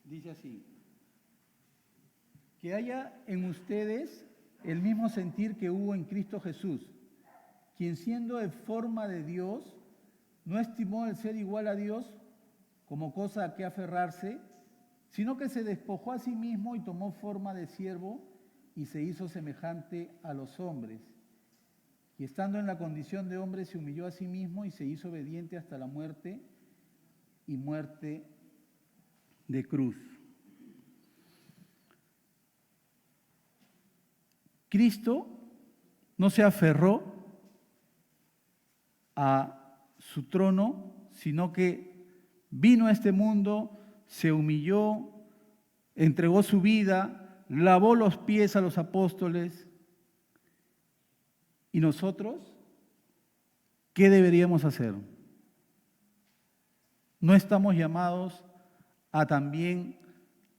Dice así: que haya en ustedes el mismo sentir que hubo en Cristo Jesús, quien siendo de forma de Dios, no estimó el ser igual a Dios como cosa a que aferrarse, sino que se despojó a sí mismo y tomó forma de siervo y se hizo semejante a los hombres. Y estando en la condición de hombre se humilló a sí mismo y se hizo obediente hasta la muerte y muerte de cruz. Cristo no se aferró a su trono, sino que vino a este mundo, se humilló, entregó su vida, lavó los pies a los apóstoles. ¿Y nosotros qué deberíamos hacer? ¿No estamos llamados a también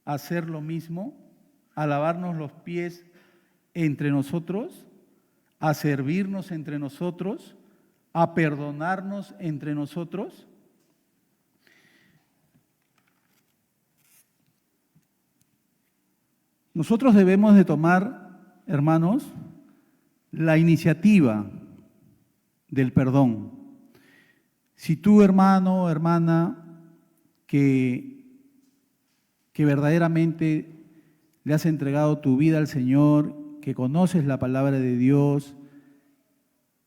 hacer lo mismo, a lavarnos los pies entre nosotros, a servirnos entre nosotros, a perdonarnos entre nosotros? Nosotros debemos de tomar, hermanos, la iniciativa del perdón. Si tú, hermano o hermana, que verdaderamente le has entregado tu vida al Señor, que conoces la palabra de Dios,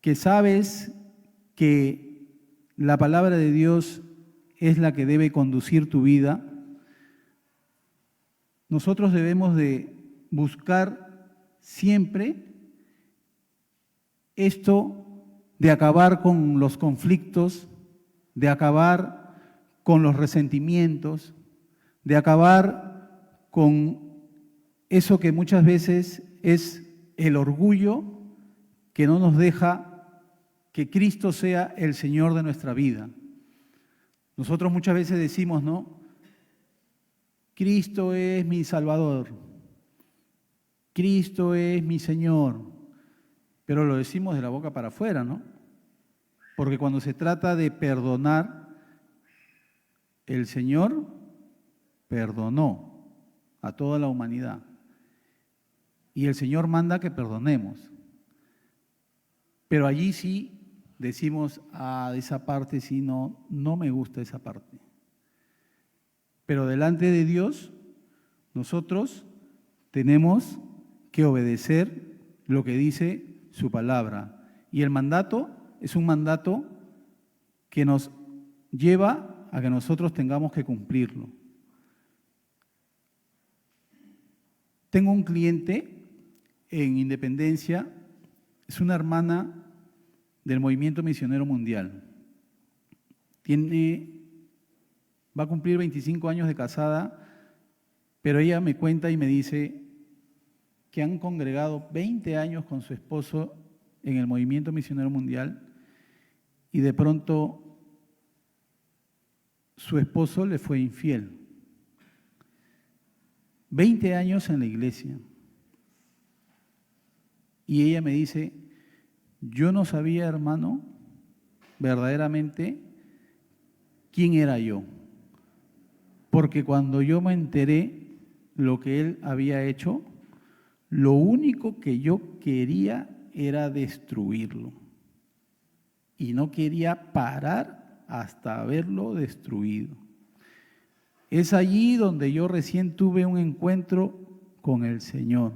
que sabes que la palabra de Dios es la que debe conducir tu vida, nosotros debemos de buscar siempre esto de acabar con los conflictos, de acabar con los resentimientos, de acabar con eso que muchas veces es el orgullo que no nos deja que Cristo sea el Señor de nuestra vida. Nosotros muchas veces decimos, ¿no? Cristo es mi Salvador, Cristo es mi Señor, pero lo decimos de la boca para afuera, ¿no? Porque cuando se trata de perdonar, el Señor perdonó a toda la humanidad. Y el Señor manda que perdonemos. Pero allí sí decimos, esa parte sí, no me gusta esa parte. Pero delante de Dios, nosotros tenemos que obedecer lo que dice su palabra. Y el mandato es un mandato que nos lleva a que nosotros tengamos que cumplirlo. Tengo un cliente en Independencia, es una hermana del Movimiento Misionero Mundial. Va a cumplir 25 años de casada, pero ella me cuenta y me dice que han congregado 20 años con su esposo en el Movimiento Misionero Mundial y de pronto su esposo le fue infiel. 20 años en la iglesia. Y ella me dice, yo no sabía, hermano, verdaderamente quién era yo. Porque cuando yo me enteré lo que él había hecho, lo único que yo quería era destruirlo. Y no quería parar hasta haberlo destruido. Es allí donde yo recién tuve un encuentro con el Señor.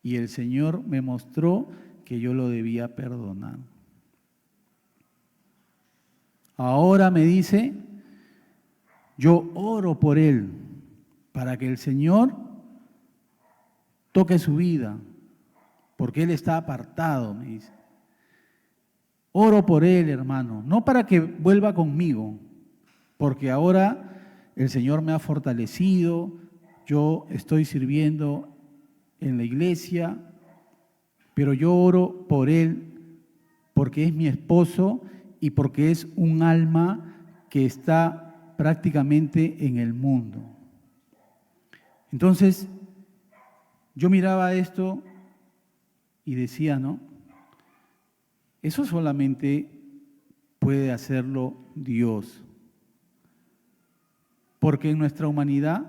Y el Señor me mostró que yo lo debía perdonar. Ahora me dice, yo oro por él para que el Señor toque su vida, porque él está apartado, me dice. Oro por él, hermano, no para que vuelva conmigo, porque ahora el Señor me ha fortalecido, yo estoy sirviendo en la iglesia, pero yo oro por él porque es mi esposo y porque es un alma que está prácticamente en el mundo. Entonces, yo miraba esto y decía, ¿no? Eso solamente puede hacerlo Dios. Porque en nuestra humanidad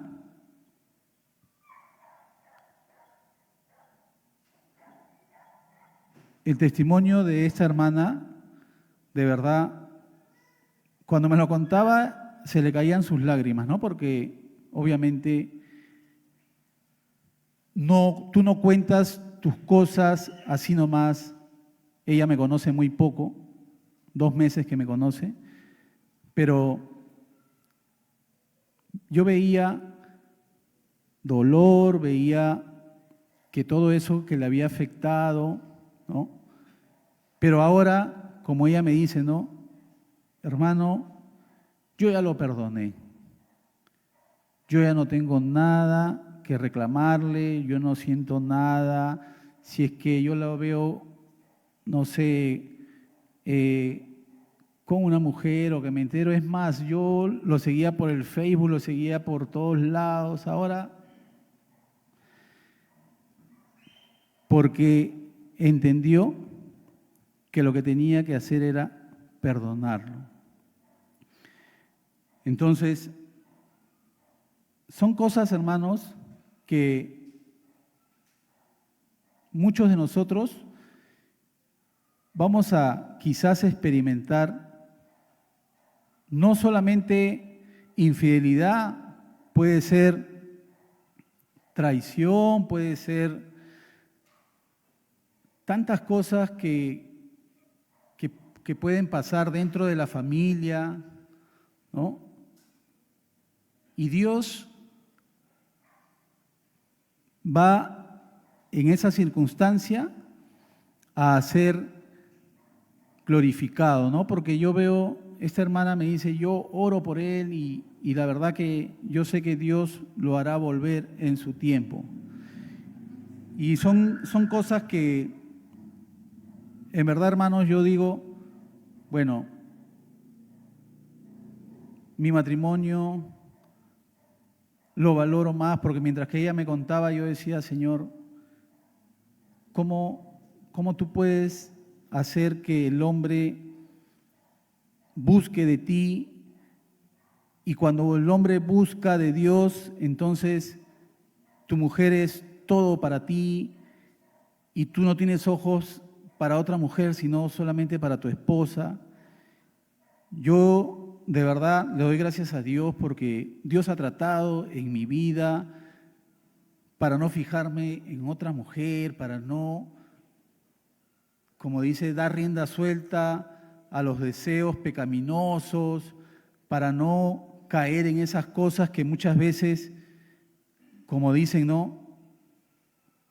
el testimonio de esta hermana, de verdad, cuando me lo contaba, se le caían sus lágrimas, ¿no? Porque obviamente tú no cuentas tus cosas así nomás. Ella me conoce muy poco, 2 meses que me conoce, pero yo veía dolor, veía que todo eso que le había afectado, ¿no? Pero ahora, como ella me dice, ¿no? Hermano, yo ya lo perdoné. Yo ya no tengo nada que reclamarle, yo no siento nada. Si es que yo la veo, no sé, con una mujer o que me entero, es más, yo lo seguía por el Facebook, lo seguía por todos lados. Ahora, porque entendió que lo que tenía que hacer era perdonarlo. Entonces, son cosas, hermanos, que muchos de nosotros vamos a quizás experimentar no solamente infidelidad, puede ser traición, puede ser tantas cosas que pueden pasar dentro de la familia, ¿no? Y Dios va en esa circunstancia a ser glorificado, ¿no? Porque yo veo, esta hermana me dice, yo oro por él y la verdad que yo sé que Dios lo hará volver en su tiempo. Y son cosas que, en verdad, hermanos, yo digo, bueno, mi matrimonio lo valoro más porque mientras que ella me contaba, yo decía, Señor, ¿cómo tú puedes hacer que el hombre busque de ti? Y cuando el hombre busca de Dios, entonces tu mujer es todo para ti y tú no tienes ojos para otra mujer, sino solamente para tu esposa. Yo de verdad le doy gracias a Dios porque Dios ha tratado en mi vida para no fijarme en otra mujer, para no, como dice, dar rienda suelta a los deseos pecaminosos, para no caer en esas cosas que muchas veces, como dicen, ¿no?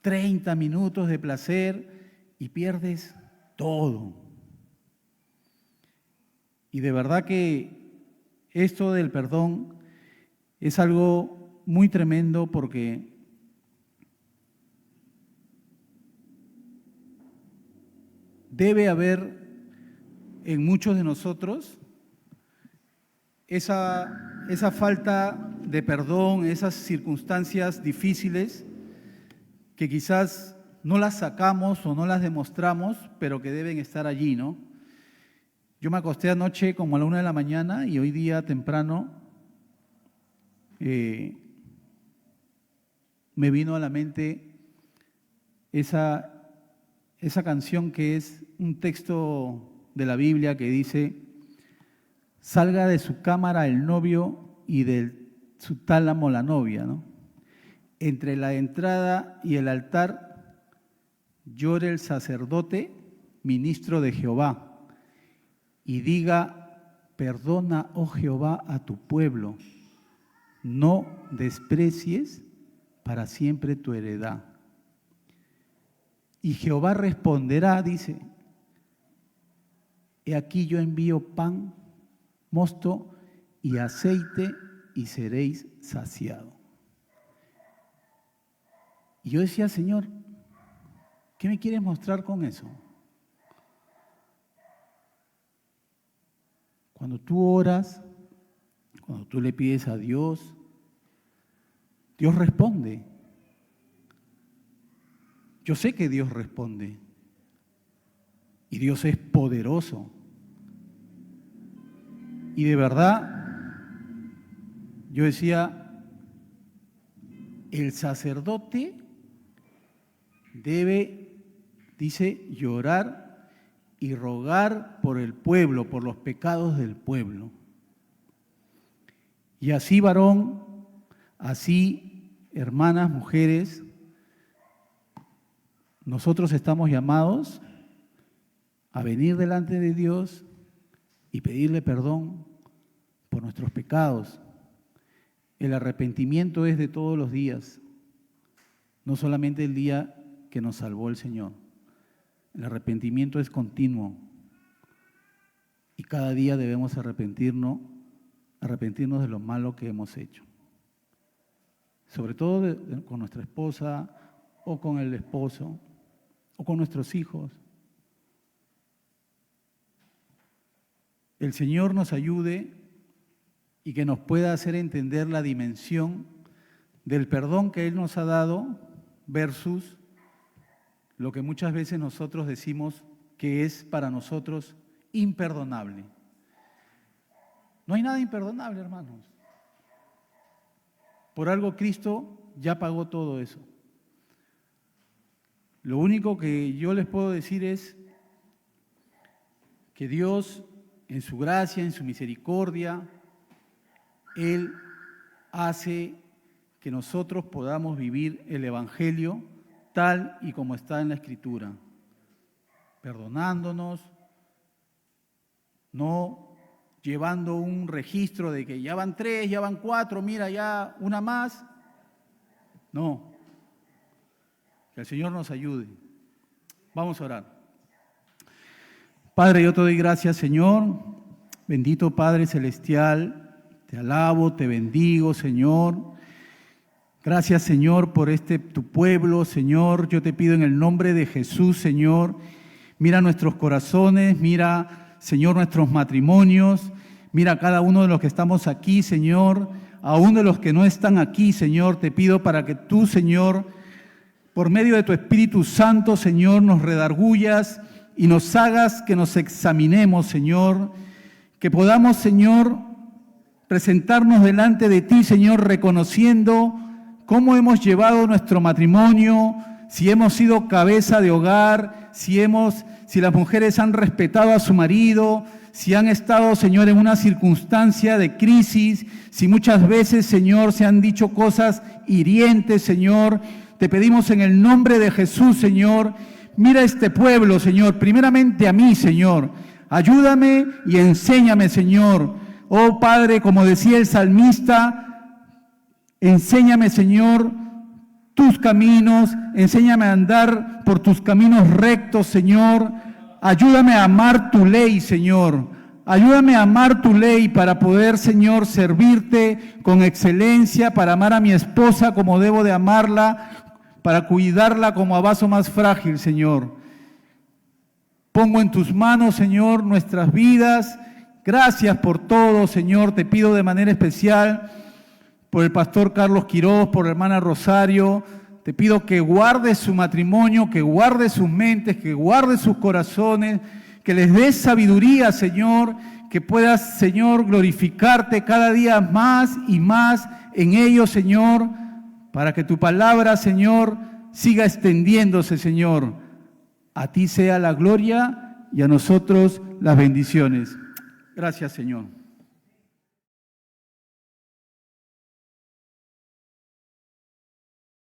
30 minutos de placer y pierdes todo. Y de verdad que esto del perdón es algo muy tremendo porque debe haber en muchos de nosotros esa falta de perdón, esas circunstancias difíciles que quizás no las sacamos o no las demostramos, pero que deben estar allí, ¿no? Yo me acosté anoche como a la 1 de la mañana y hoy día temprano me vino a la mente esa canción que es un texto de la Biblia que dice: salga de su cámara el novio y de su tálamo la novia, ¿no? Entre la entrada y el altar llore el sacerdote, ministro de Jehová, y diga: perdona, oh Jehová, a tu pueblo, no desprecies para siempre tu heredad. Y Jehová responderá, dice: he aquí yo envío pan, mosto y aceite y seréis saciados. Y yo decía, Señor, ¿qué me quieres mostrar con eso? Cuando tú oras, cuando tú le pides a Dios, Dios responde. Yo sé que Dios responde y Dios es poderoso. Y de verdad, yo decía, el sacerdote debe, dice, llorar y rogar por el pueblo, por los pecados del pueblo. Y así, varón, así, hermanas, mujeres, nosotros estamos llamados a venir delante de Dios y pedirle perdón por nuestros pecados. El arrepentimiento es de todos los días, no solamente el día que nos salvó el Señor. El arrepentimiento es continuo y cada día debemos arrepentirnos de lo malo que hemos hecho. Sobre todo con nuestra esposa o con el esposo o con nuestros hijos. El Señor nos ayude y que nos pueda hacer entender la dimensión del perdón que Él nos ha dado versus lo que muchas veces nosotros decimos que es para nosotros imperdonable. No hay nada imperdonable, hermanos. Por algo Cristo ya pagó todo eso. Lo único que yo les puedo decir es que Dios, en su gracia, en su misericordia, Él hace que nosotros podamos vivir el Evangelio tal y como está en la Escritura, perdonándonos, no llevando un registro de que ya van 3, ya van 4, mira, ya una más. No, que el Señor nos ayude. Vamos a orar. Padre, yo te doy gracias, Señor, bendito Padre Celestial, te alabo, te bendigo, Señor. Gracias, Señor, por tu pueblo, Señor. Yo te pido en el nombre de Jesús, Señor, mira nuestros corazones, mira, Señor, nuestros matrimonios, mira a cada uno de los que estamos aquí, Señor, aún de los que no están aquí, Señor, te pido para que tú, Señor, por medio de tu Espíritu Santo, Señor, nos redargullas y nos hagas que nos examinemos, Señor, que podamos, Señor, presentarnos delante de ti, Señor, reconociendo cómo hemos llevado nuestro matrimonio, si hemos sido cabeza de hogar, si las mujeres han respetado a su marido, si han estado, Señor, en una circunstancia de crisis, si muchas veces, Señor, se han dicho cosas hirientes, Señor. Te pedimos en el nombre de Jesús, Señor, mira este pueblo, Señor, primeramente a mí, Señor. Ayúdame y enséñame, Señor. Oh Padre, como decía el salmista, enséñame, Señor, tus caminos, enséñame a andar por tus caminos rectos, Señor. Ayúdame a amar tu ley, Señor. Ayúdame a amar tu ley para poder, Señor, servirte con excelencia, para amar a mi esposa como debo de amarla, para cuidarla como a vaso más frágil, Señor. Pongo en tus manos, Señor, nuestras vidas. Gracias por todo, Señor. Te pido de manera especial por el pastor Carlos Quiroz, por la hermana Rosario. Te pido que guardes su matrimonio, que guardes sus mentes, que guardes sus corazones, que les des sabiduría, Señor, que puedas, Señor, glorificarte cada día más y más en ellos, Señor, para que tu palabra, Señor, siga extendiéndose, Señor. A ti sea la gloria y a nosotros las bendiciones. Gracias, Señor.